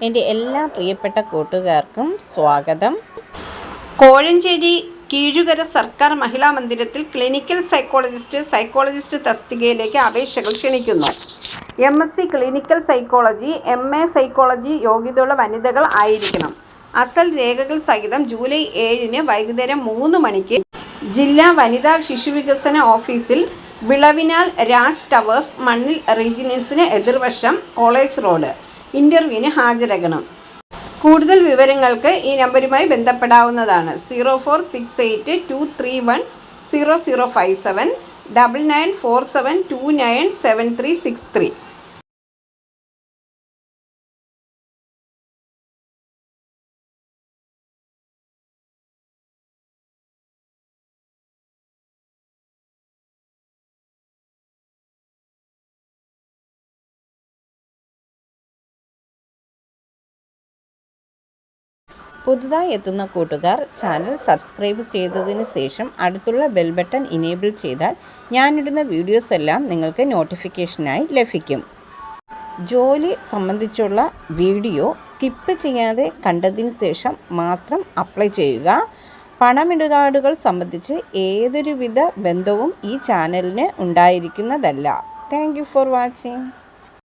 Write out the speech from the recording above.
എൻ്റെ എല്ലാ പ്രിയപ്പെട്ട കൂട്ടുകാർക്കും സ്വാഗതം. കോഴഞ്ചേരി കീഴുകര സർക്കാർ മഹിളാ മന്ദിരത്തിൽ ക്ലിനിക്കൽ സൈക്കോളജിസ്റ്റ് തസ്തികയിലേക്ക് അപേക്ഷകൾ ക്ഷണിക്കുന്നു. MSc clinical psychology, MA psychology യോഗ്യതയുള്ള വനിതകൾ ആയിരിക്കണം. അസൽ രേഖകൾ സഹിതം ജൂലൈ 7 വൈകുന്നേരം 3 മണിക്ക് ജില്ലാ വനിതാ ശിശുവികസന ഓഫീസിൽ വിളവിനാൽ രാജ് ടവേഴ്സ്, മണ്ണിൽ റെസിഡൻസിന് എതിർവശം, കോളേജ് റോഡ്. ഇൻ്റർവ്യൂവിന് ഹാജരാകണം. കൂടുതൽ വിവരങ്ങൾക്ക് ഈ നമ്പറുമായി ബന്ധപ്പെടാവുന്നതാണ്. 046823100057 9947297363. പുതുതായി എത്തുന്ന കൂട്ടുകാർ ചാനൽ സബ്സ്ക്രൈബ് ചെയ്തതിന് ശേഷം അടുത്തുള്ള ബെൽ ബട്ടൺ ഇനേബിൾ ചെയ്താൽ ഞാനിടുന്ന വീഡിയോസ് എല്ലാം നിങ്ങൾക്ക് നോട്ടിഫിക്കേഷനായി ലഭിക്കും. ജോലി സംബന്ധിച്ചുള്ള വീഡിയോ സ്കിപ്പ് ചെയ്യാതെ കണ്ടതിന് ശേഷം മാത്രം അപ്ലൈ ചെയ്യുക. പണമിടപാടുകൾ സംബന്ധിച്ച് ഏതൊരുവിധ ബന്ധവും ഈ ചാനലിന് ഉണ്ടായിരിക്കുന്നതല്ല. Thank you for watching.